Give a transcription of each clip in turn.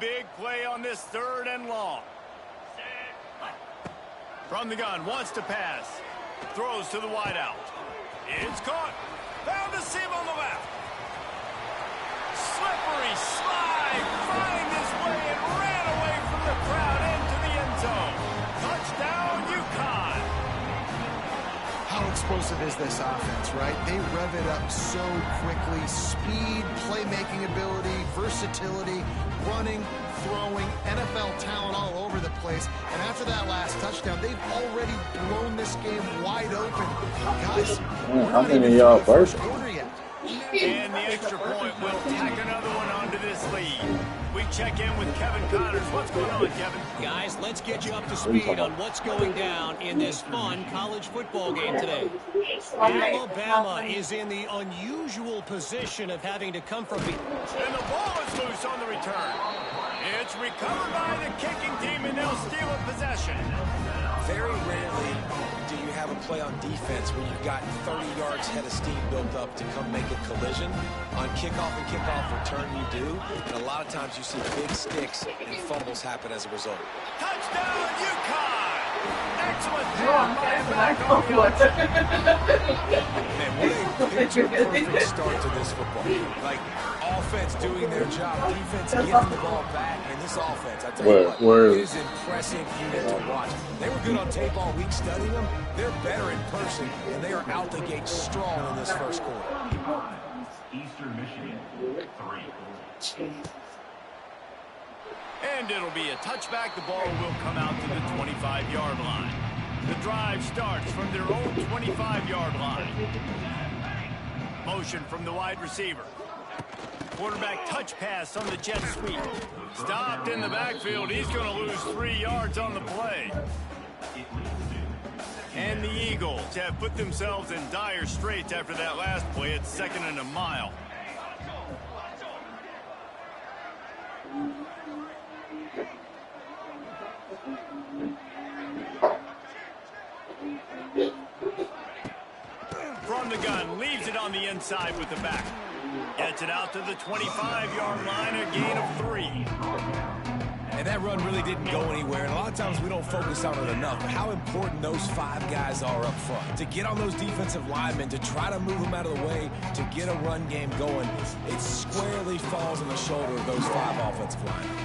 big play on this 3rd and long. From the gun, wants to pass. Throws to the wideout. It's caught. Found a seam on the left. Slippery slide. Find his way and ran away from the crowd into the end zone. Touchdown, UConn. How explosive is this offense, right? They rev it up so quickly. Speed, playmaking ability, versatility, running, throwing, NFL talent all over the place. And after that last touchdown, they've already blown this game wide open. Guys, how many of y'all first? And the extra point will tack another one onto this lead. We check in with Kevin Connors. What's going on, Kevin? Guys, let's get you up to speed on what's going down in this fun college football game today. Alabama is in the unusual position of having to come from behind. And the ball is loose on the return. It's recovered by the kicking team, and they'll steal a possession. Very rarely do you have a play on defense where you've got 30 yards head of steam built up to come make a collision. On kickoff and kickoff return, you do. And a lot of times you see big sticks and fumbles happen as a result. Touchdown, UConn! Excellent Man, what a picture-perfect start to this football game. Like, offense doing their job, defense getting the ball back, and this offense, I tell you what, it is an impressive unit to watch. They were good on tape all week studying them. They're better in person, and they are out the gate strong in this first quarter. Eastern Michigan, 3. And it'll be a touchback. The ball will come out to the 25-yard line. The drive starts from their own 25-yard line. Motion from the wide receiver. Quarterback touch pass on the jet sweep. Stopped in the backfield. He's going to lose 3 yards on the play. And the Eagles have put themselves in dire straits after that last play. It's 2nd and a mile. From the gun, leaves it on the inside with the back. Gets it out to the 25-yard line, a gain of 3. And that run really didn't go anywhere. And a lot of times we don't focus on it enough. But how important those 5 guys are up front. To get on those defensive linemen, to try to move them out of the way, to get a run game going, it squarely falls on the shoulder of those 5 offensive linemen.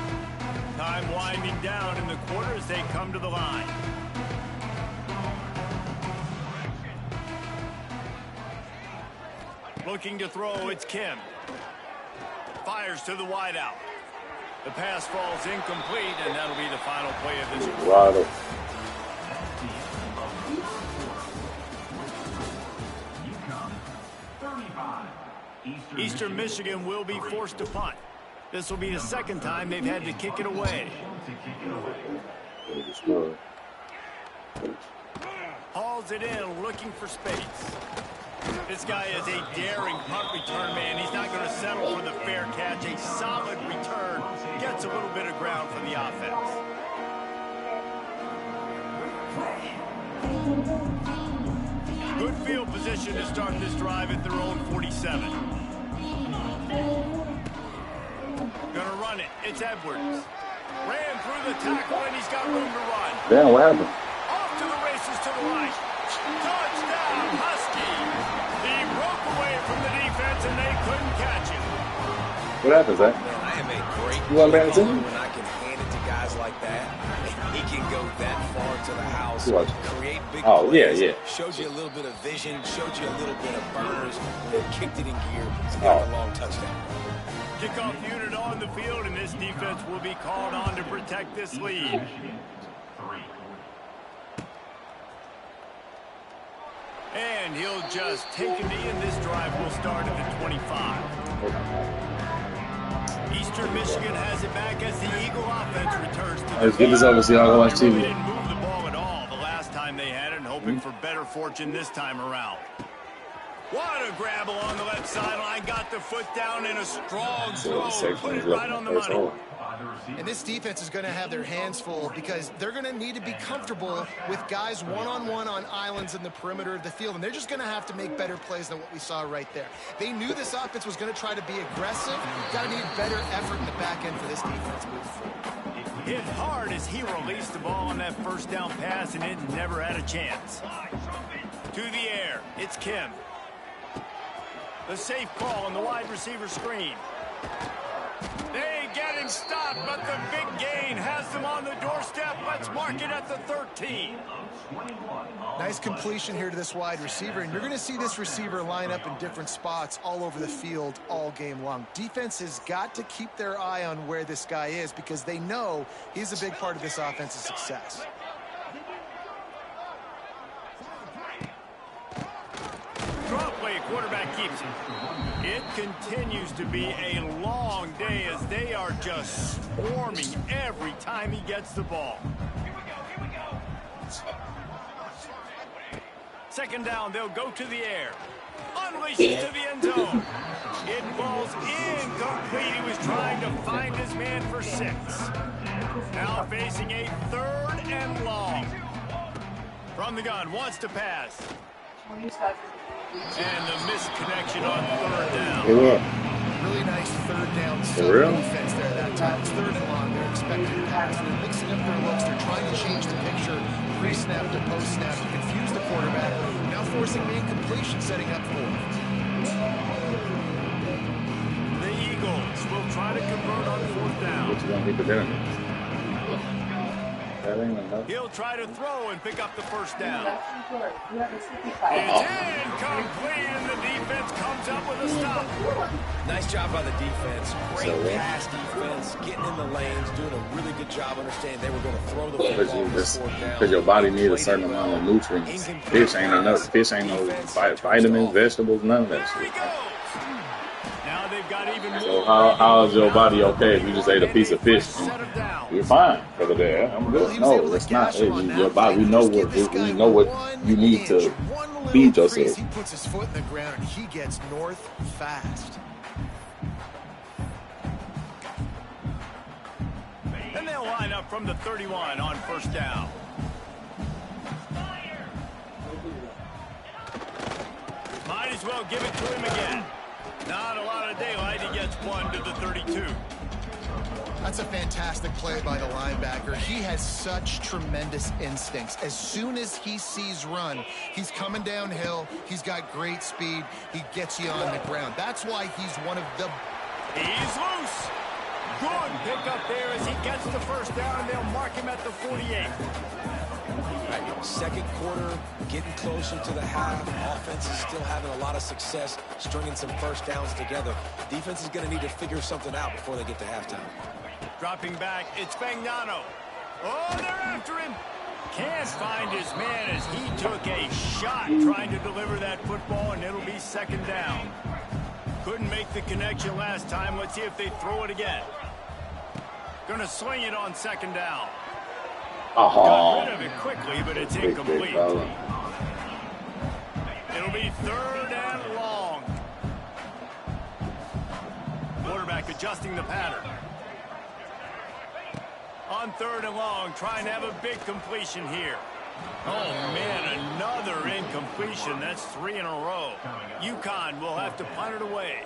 Time winding down in the quarter as they come to the line. Looking to throw, it's Kim. Fires to the wideout. The pass falls incomplete, and that'll be the final play of this quarter. Eastern Michigan will be forced to punt. This will be the 2nd time they've had to kick it away. Hauls it in, looking for space. This guy is a daring punt return man. He's not going to settle for the fair catch. A solid return. Gets a little bit of ground for the offense. Good field position to start this drive at their own 47. Gonna run it. It's Edwards. Ran through the tackle, and he's got room to run. Damn, what happened? Off to the races to the right. Touchdown, Husky. He broke away from the defense, and they couldn't catch him. What happened, Zach? Man, I am a great You play caller when I can hand it to guys like that. He can go that far to the house, create big plays. Yeah. Showed you a little bit of vision, showed you a little bit of burners, and then kicked it in gear. It's got a long touchdown. Kickoff unit on the field, and this defense will be called on to protect this lead. And he'll just take a knee, and this drive will start at the 25. Eastern Michigan has it back as the Eagle offense returns to the Let's get this over so y'all go watch They TV. didn't move the ball at all the last time they had it, and hoping for better fortune this time around. What a grab along the left sideline. Got the foot down in a strong throw. Put it right on the money. And this defense is going to have their hands full because they're going to need to be comfortable with guys one-on-one on islands in the perimeter of the field. And they're just going to have to make better plays than what we saw right there. They knew this offense was going to try to be aggressive. Got to need better effort in the back end for this defense moving forward. Hit hard as he released the ball on that first down pass, and it never had a chance. To the air, it's Kim. The safe call on the wide receiver screen. They get him stopped, but the big gain has them on the doorstep. Let's mark it at the 13. Nice completion here to this wide receiver, and you're going to see this receiver line up in different spots all over the field all game long. Defense has got to keep their eye on where this guy is because they know he's a big part of this offense's success. Draw play, quarterback keeps it. It continues to be a long day as they are just swarming every time he gets the ball. Second down, they'll go to the air. Unleashes to the end zone. It falls incomplete. He was trying to find his man for 6. Now facing a 3rd and long. From the gun, wants to pass. And the misconnection on 3rd down. Really nice 3rd down defense there that time. It's 3rd and long. They're expecting to pass. They're mixing up their looks. They're trying to change the picture pre-snap to post-snap to confuse the quarterback. Now forcing the incompletion, setting up 4th. The Eagles will try to convert on 4th down. What you gonna need to do? He'll try to throw and pick up the first down. It's incomplete, and the defense comes up with a stop. Nice job by the defense. Great pass defense, getting in the lanes, doing a really good job understanding they were going to throw the football on 4th down. Because your body needs a certain amount of nutrients. Fish ain't enough. Fish ain't no vitamins, vegetables, none of that shit. Now they've got even more. So how is your body okay if you just ate a piece of fish? You're fine for the day. I'm good. No, it's not. Hey, your body, we know what you need to feed yourself. He puts his foot in the ground and he gets north fast. Then they'll line up from the 31 on 1st down. Might as well give it to him again. Not a lot of daylight. He gets 1 to the 32. That's a fantastic play by the linebacker. He has such tremendous instincts. As soon as he sees run, he's coming downhill. He's got great speed. He gets you on the ground. That's why he's one of the... He's loose. Good pick up there as he gets the first down, and they'll mark him at the 48. Right, second quarter, getting closer to the half. Offense is still having a lot of success stringing some first downs together. Defense is going to need to figure something out before they get to halftime. Dropping back, it's Fagnano. Oh, they're after him. Can't find his man as he took a shot trying to deliver that football, and it'll be 2nd down. Couldn't make the connection last time. Let's see if they throw it again. Gonna swing it on 2nd down. Got rid of it quickly, but it's incomplete. It'll be 3rd and long. Quarterback adjusting the pattern. On 3rd and long, trying to have a big completion here. Oh, man, another incompletion. That's 3 in a row. UConn will have to punt it away.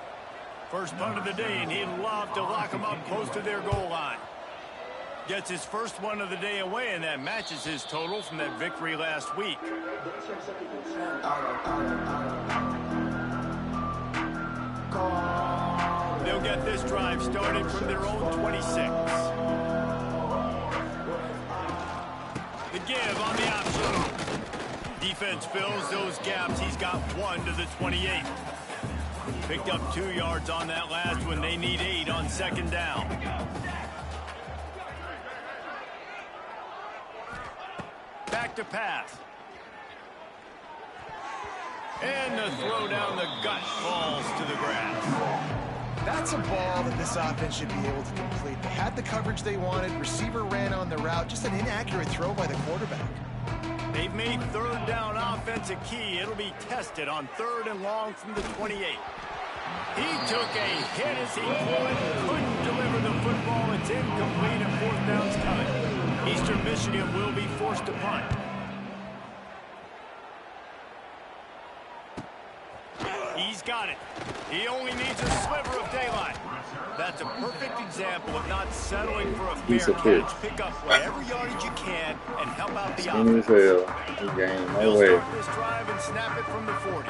First punt of the day, and he'd love to lock them up close to their goal line. Gets his first one of the day away, and that matches his total from that victory last week. They'll get this drive started from their own 26. The give on the option. Defense fills those gaps. He's got 1 to the 28. Picked up 2 yards on that last one. They need 8 on 2nd down. Back to pass. And the throw down the gut falls to the grass. That's a ball that this offense should be able to complete. They had the coverage they wanted. Receiver ran on the route. Just an inaccurate throw by the quarterback. They've made third down offense a key. It'll be tested on 3rd and long from the 28. He took a hit as he threw it, couldn't deliver the football. It's incomplete and 4th down's coming. Eastern Michigan will be forced to punt. He's got it. He only needs a sliver of daylight. That's a perfect example of not settling for a fair catch. Pick up whatever yardage you can and help out the offense. They'll start this drive and snap it from the 40.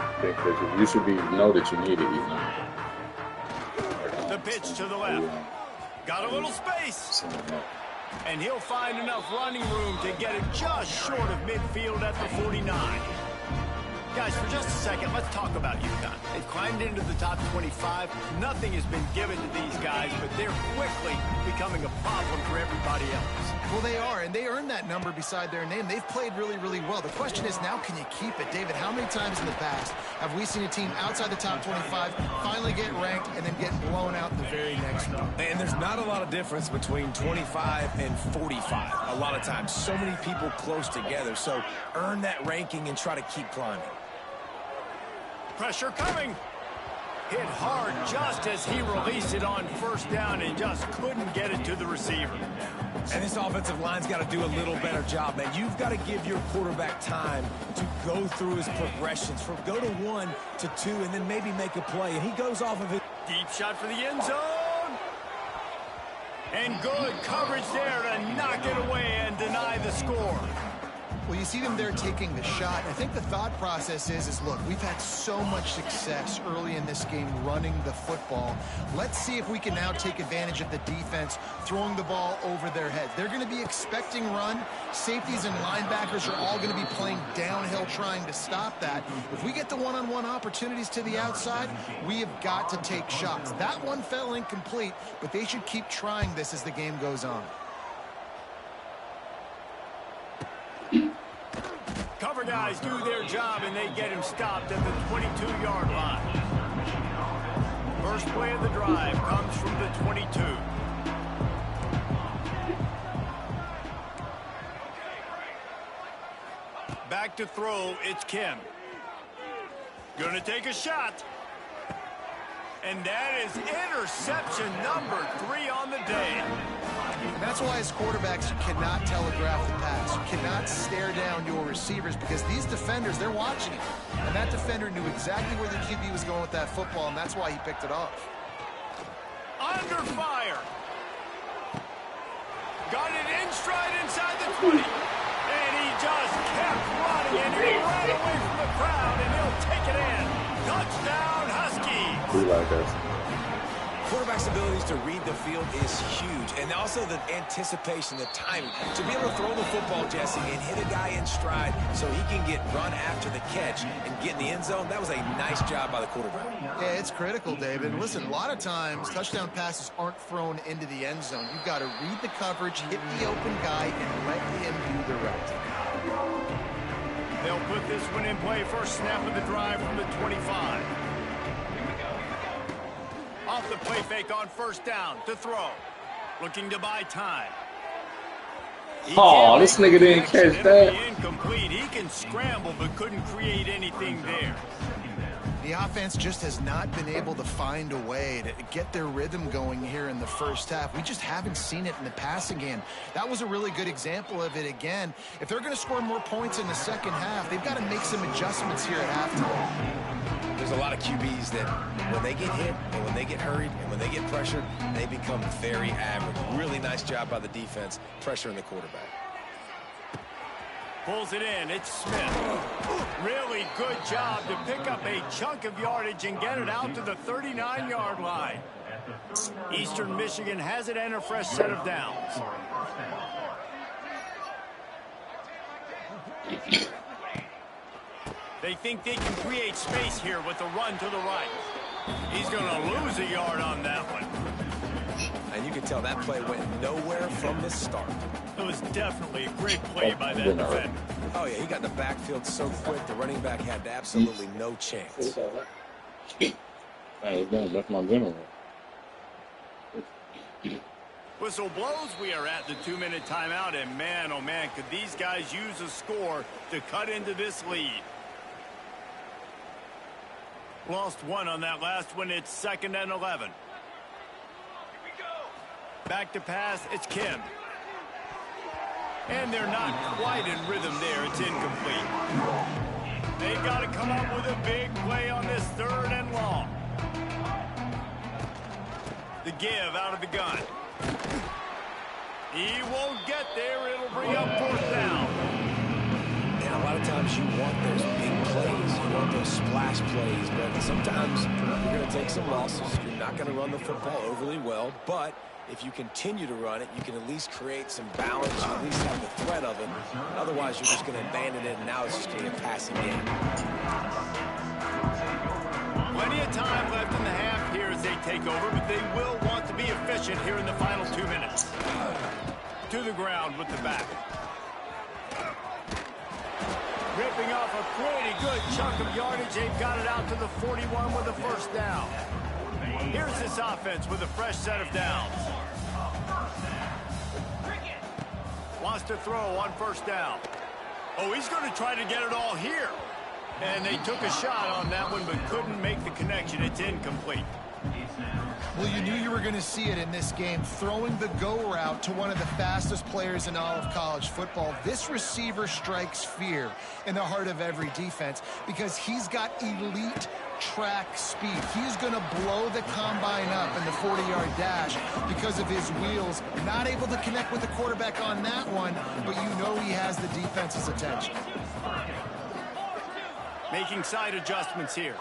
You should know that you need it. The pitch to the left. Got a little space. And he'll find enough running room to get it just short of midfield at the 49. Guys, for just a second, let's talk about UConn. They've climbed into the top 25. Nothing has been given to these guys, but they're quickly becoming a problem for everybody else. Well, they are, and they earned that number beside their name. They've played really, really well. The question is, now can you keep it? David, how many times in the past have we seen a team outside the top 25 finally get ranked and then get blown out in the very next one? And there's not a lot of difference between 25 and 45. A lot of times, so many people close together. So earn that ranking and try to keep climbing. Pressure coming. Hit hard just as he released it on 1st down and just couldn't get it to the receiver. And this offensive line's got to do a little better job, man. You've got to give your quarterback time to go through his progressions from go to 1 to 2 and then maybe make a play. And he goes off of it. Deep shot for the end zone. And good coverage there to knock it away and deny the score. Well, you see them there taking the shot. I think the thought process is look, we've had so much success early in this game running the football. Let's see if we can now take advantage of the defense throwing the ball over their heads. They're going to be expecting run. Safeties and linebackers are all going to be playing downhill trying to stop that. If we get the one-on-one opportunities to the outside, we have got to take shots. That one fell incomplete, but they should keep trying this as the game goes on. Cover guys do their job, and they get him stopped at the 22-yard line. First play of the drive comes from the 22. Back to throw, it's Kim. Gonna take a shot. And that is interception number 3 on the day. And that's why as quarterbacks, you cannot telegraph the pass. You cannot stare down your receivers because these defenders, they're watching it. And that defender knew exactly where the QB was going with that football, and that's why he picked it off. Under fire. Got it in stride inside the 20. And he just kept running, and he ran away from the crowd, and he'll take it in. Touchdown, Huskies. We like us. Quarterback's abilities to read the field is huge, and also the anticipation, the timing. To be able to throw the football, Jesse, and hit a guy in stride so he can get run after the catch and get in the end zone, that was a nice job by the quarterback. Yeah, it's critical, David. Listen, a lot of times touchdown passes aren't thrown into the end zone. You've got to read the coverage, hit the open guy, and let him do the rest. They'll put this one in play. First snap of the drive from the 25. Off the play fake on 1st down to throw. Looking to buy time. Oh, this nigga didn't catch that. Incomplete. He can scramble but couldn't create anything there. The offense just has not been able to find a way to get their rhythm going here in the first half. We just haven't seen it in the passing game. That was a really good example of it again. If they're going to score more points in the second half, they've got to make some adjustments here at halftime. There's a lot of QBs that when they get hit and when they get hurried and when they get pressured, they become very average. Really nice job by the defense pressuring the quarterback. Pulls it in. It's Smith. Really good job to pick up a chunk of yardage and get it out to the 39-yard line. Eastern Michigan has it and a fresh set of downs. They think they can create space here with the run to the right. He's going to lose a yard on that one. And you can tell that play went nowhere from the start. It was definitely a great play by that defender. Oh, yeah, he got in the backfield so quick, the running back had absolutely no chance. Hey, that's my general. Whistle blows, we are at the 2-minute timeout, and man, oh man, could these guys use a score to cut into this lead. Lost one on that last one. It's 2nd and 11. Here we go. Back to pass, it's Kim. And they're not quite in rhythm there. It's incomplete. They've got to come up with a big play on this 3rd and long. The give out of the gun. He won't get there. It'll bring up 4th down. And a lot of times you want those big plays. You want those splash plays. But sometimes you're going to take some losses. You're not going to run the football overly well. But if you continue to run it, you can at least create some balance. You at least have the threat of it. Otherwise, you're just going to abandon it, and now it's just going to be a passing game. Plenty of time left in the half here as they take over, but they will want to be efficient here in the final 2 minutes. To the ground with the back. Ripping off a pretty good chunk of yardage. They've got it out to the 41 with a 1st down. Here's this offense with a fresh set of downs. Wants to throw on 1st down. Oh, he's going to try to get it all here. And they took a shot on that one, but couldn't make the connection. It's incomplete. Well, you knew you were going to see it in this game, throwing the go route to one of the fastest players in all of college football. This receiver strikes fear in the heart of every defense because he's got elite track speed. He's going to blow the combine up in the 40-yard dash because of his wheels. Not able to connect with the quarterback on that one, but you know he has the defense's attention. Making side adjustments here.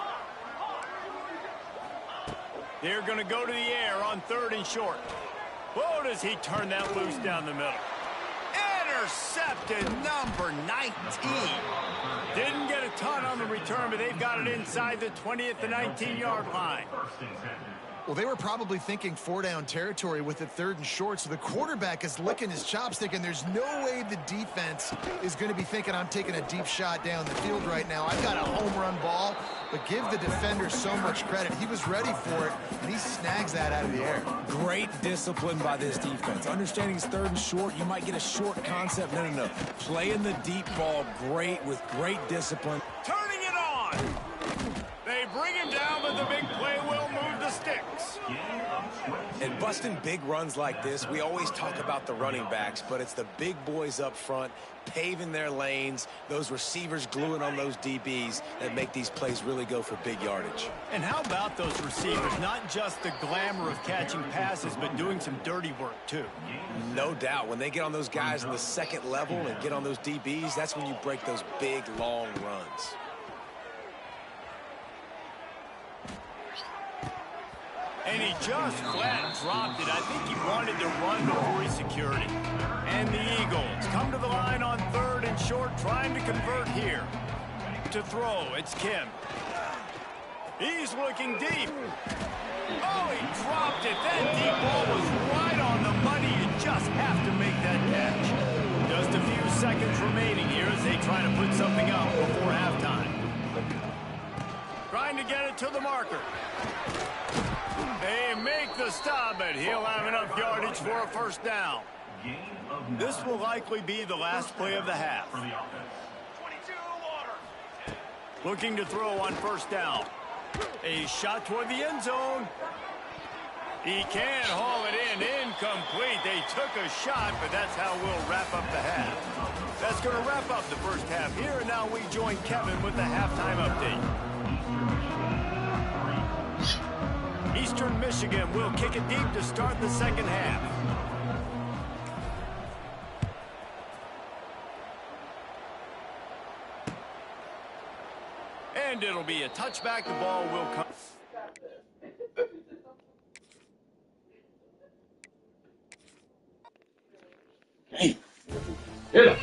They're going to go to the air on 3rd and short. Oh, does he turn that loose down the middle. Intercepted, number 19. Didn't get a ton on the return, but they've got it inside the 20 at the 19-yard line. Well, they were probably thinking 4-down territory with it 3rd and short, so the quarterback is licking his chops thinking there's no way the defense is going to be thinking I'm taking a deep shot down the field right now. I've got a home run ball, but give the defender so much credit. He was ready for it, and he snags that out of the air. Great discipline by this defense. Understanding it's 3rd and short, you might get a short concept. No. Playing the deep ball great with great discipline. Turning it on. They bring him down, but the big play will move the sticks. And busting big runs like this, we always talk about the running backs, but it's the big boys up front paving their lanes, those receivers gluing on those DBs that make these plays really go for big yardage. And how about those receivers? Not just the glamour of catching passes, but doing some dirty work too. No doubt. When they get on those guys in the 2nd level and get on those DBs, that's when you break those big, long runs. And he just flat dropped it. I think he wanted to run before he secured it. And the Eagles come to the line on 3rd and short, trying to convert here. To throw, it's Kim. He's looking deep. Oh, he dropped it. That deep ball was right on the money. You just have to make that catch. Just a few seconds remaining here as they try to put something up before halftime. Trying to get it to the marker. They make the stop, but he'll have enough yardage for a 1st down. This will likely be the last play of the half. Looking to throw on 1st down. A shot toward the end zone. He can haul it in. Incomplete. They took a shot, but that's how we'll wrap up the half. That's going to wrap up the 1st half here, and now we join Kevin with the halftime update. Eastern Michigan will kick it deep to start the 2nd half. And it'll be a touchback. The ball will come. Hey, hit him.